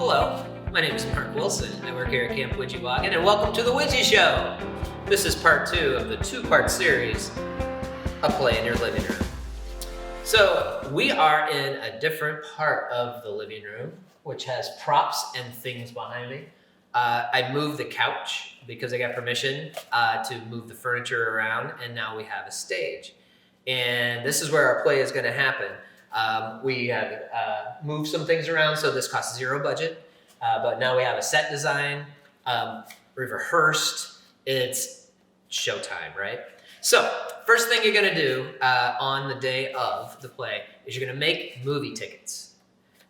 Hello, my name is Mark Wilson. I work here at Camp Widji, and welcome to the Widji Show. This is part 2 of the 2-part series, A Play in Your Living Room. So we are in a different part of the living room, which has props and things behind me. I moved the couch because I got permission to move the furniture around, and now we have a stage. And this is where our play is going to happen. We have moved some things around, so this costs zero budget. But now we have a set design. We've rehearsed. It's showtime, right? So first thing you're going to do on the day of the play is you're going to make movie tickets.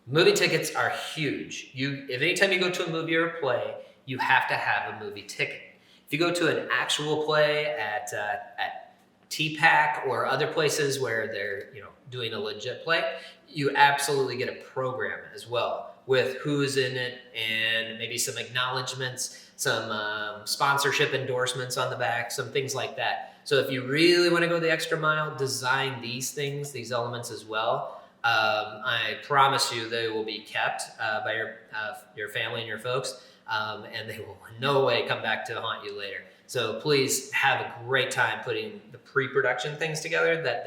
Movie tickets are huge. If anytime you go to a movie or a play, you have to have a movie ticket. If you go to an actual play at TPAC or other places where they're doing a legit play, you absolutely get a program as well with who's in it and maybe some acknowledgments, some sponsorship endorsements on the back, some things like that. So if you really want to go the extra mile, design these things, these elements as well. I promise you they will be kept by your family and your folks, and they will in no way come back to haunt you later. So please have a great time putting the pre-production things together that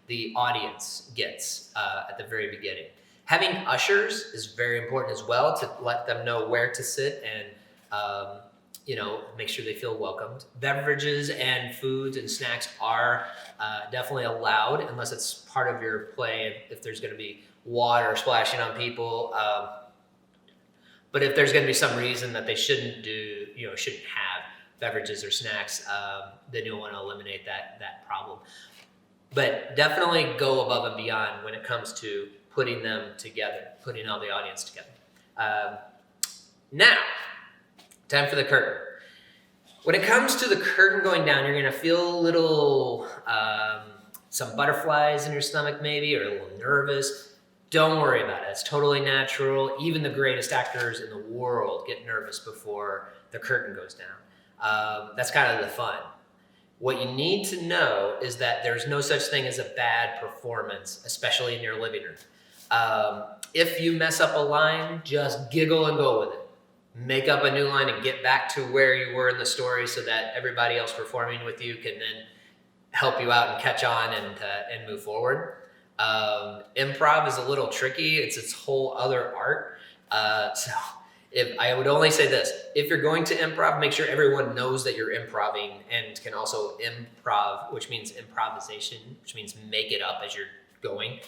the audience gets at the very beginning. Having ushers is very important as well to let them know where to sit and make sure they feel welcomed. Beverages and foods and snacks are definitely allowed unless it's part of your play. If there's going to be water splashing on people, but if there's going to be some reason that they shouldn't have beverages or snacks, then you'll want to eliminate that problem. But definitely go above and beyond when it comes to putting them together, putting all the audience together. Now, time for the curtain. When it comes to the curtain going down, you're going to feel a little, some butterflies in your stomach maybe, or a little nervous. Don't worry about it. It's totally natural. Even the greatest actors in the world get nervous before the curtain goes down. That's kind of the fun. What you need to know is that there's no such thing as a bad performance, especially in your living room. If you mess up a line, just giggle and go with it. Make up a new line and get back to where you were in the story so that everybody else performing with you can then help you out and catch on and move forward. Improv is a little tricky. It's its whole other art. If I would only say this, if you're going to improv, make sure everyone knows that you're improving and can also improv, which means improvisation, which means make it up as you're going,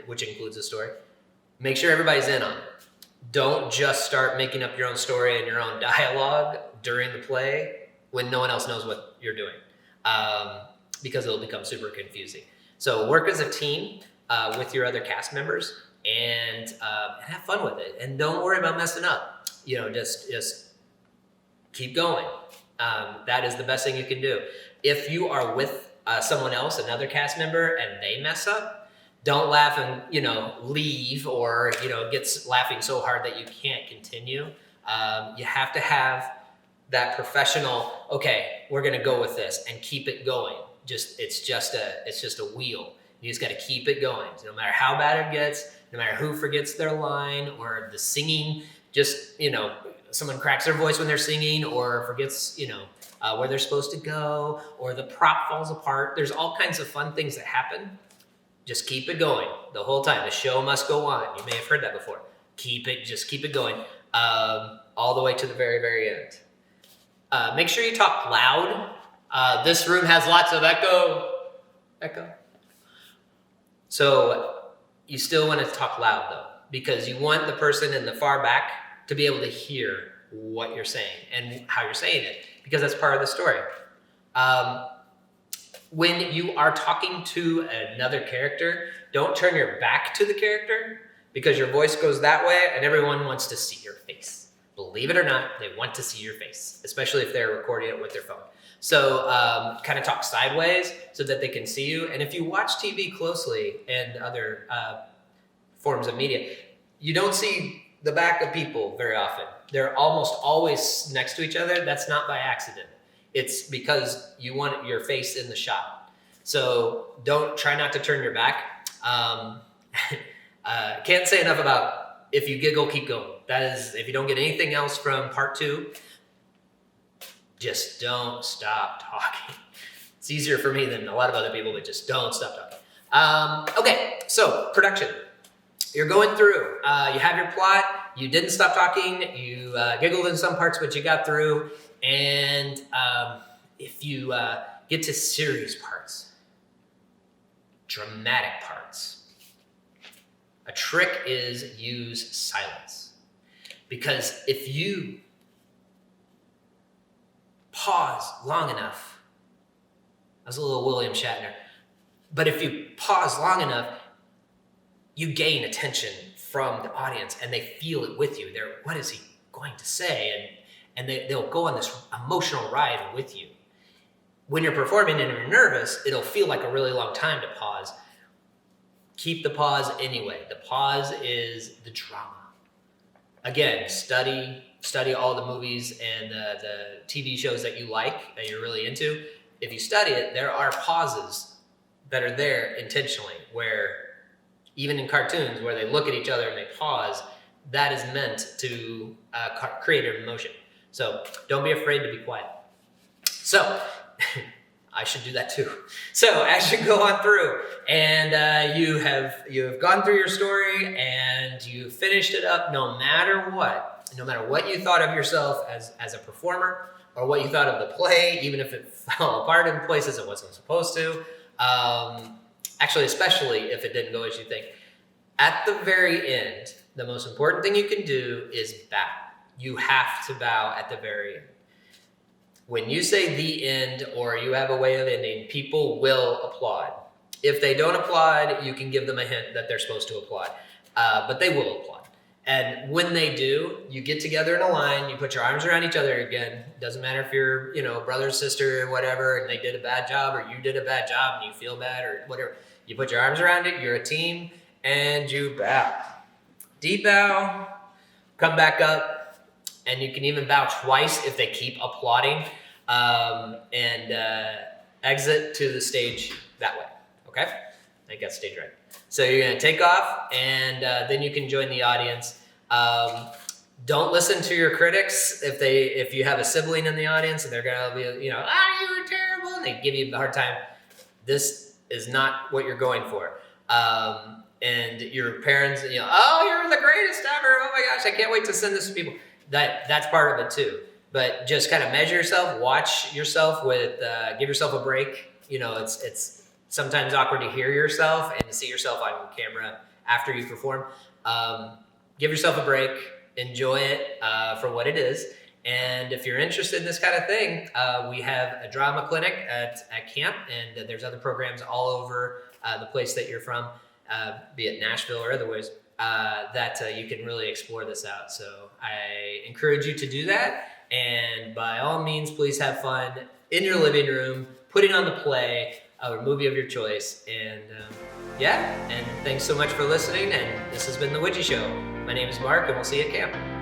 which includes a story. Make sure everybody's in on it. Don't just start making up your own story and your own dialogue during the play when no one else knows what you're doing, because it'll become super confusing. So work as a team with your other cast members and have fun with it. And don't worry about messing up. Just keep going. That is the best thing you can do. If you are with someone else, another cast member, and they mess up, don't laugh and, leave or, gets laughing so hard that you can't continue. You have to have that professional, okay, we're going to go with this and keep it going. It's just a wheel. You just got to keep it going. So no matter how bad it gets, no matter who forgets their line or the singing, just, someone cracks their voice when they're singing or forgets, where they're supposed to go, or the prop falls apart. There's all kinds of fun things that happen. Just keep it going the whole time. The show must go on. You may have heard that before. Just keep it going all the way to the very, very end. Make sure you talk loud. This room has lots of echo. So you still want to talk loud though, because you want the person in the far back to be able to hear what you're saying and how you're saying it, because that's part of the story. When you are talking to another character, don't turn your back to the character, because your voice goes that way and everyone wants to see your face. Believe it or not, they want to see your face, especially if they're recording it with their phone. So kind of talk sideways so that they can see you. And if you watch TV closely and other forms of media, you don't see the back of people very often. They're almost always next to each other. That's not by accident. It's because you want your face in the shot. So try not to turn your back. Can't say enough about If you giggle, keep going. That is, if you don't get anything else from part 2, just don't stop talking. It's easier for me than a lot of other people, but just don't stop talking. Okay, so production. You're going through, you have your plot, you didn't stop talking, you giggled in some parts, but you got through, and if you get to serious parts, dramatic parts, a trick is use silence. Because if you pause long enough, that was a little William Shatner, but if you pause long enough, you gain attention from the audience and they feel it with you. They're, what is he going to say? And they'll go on this emotional ride with you. When you're performing and you're nervous, it'll feel like a really long time to pause. Keep the pause anyway. The pause is the drama. Again, study all the movies and the TV shows that you like, that you're really into. If you study it, there are pauses that are there intentionally, where even in cartoons where they look at each other and they pause, that is meant to create an emotion. So don't be afraid to be quiet. So I should do that too. So as you go on through and you have gone through your story and you finished it up, no matter what you thought of yourself as a performer or what you thought of the play, even if it fell apart in places it wasn't supposed to, actually, especially if it didn't go as you think, at the very end, the most important thing you can do is bow. You have to bow at the very end. When you say the end or you have a way of ending, people will applaud. If they don't applaud, you can give them a hint that they're supposed to applaud, but they will applaud. And when they do, you get together in a line, you put your arms around each other again. Doesn't matter if you're, brother, sister, or whatever, and they did a bad job or you did a bad job and you feel bad or whatever. You put your arms around it, you're a team, and you bow. Deep bow, come back up, and you can even bow twice if they keep applauding, and exit to the stage that way, okay? I got stage right. So you're gonna take off, and then you can join the audience. Don't listen to your critics if you have a sibling in the audience and they're gonna be, you were terrible, and they give you a hard time. This is not what you're going for. And your parents, you're the greatest ever. Oh my gosh, I can't wait to send this to people. That's part of it too. But just kind of measure yourself, watch yourself give yourself a break. It's sometimes awkward to hear yourself and to see yourself on camera after you perform. Give yourself a break, enjoy it for what it is. And if you're interested in this kind of thing, we have a drama clinic at camp, and there's other programs all over the place that you're from, be it Nashville or otherwise, that you can really explore this out. So I encourage you to do that. And by all means, please have fun in your living room, putting on the play, or movie of your choice. And and thanks so much for listening. And this has been The Widji Show. My name is Marc, and we'll see you at camp.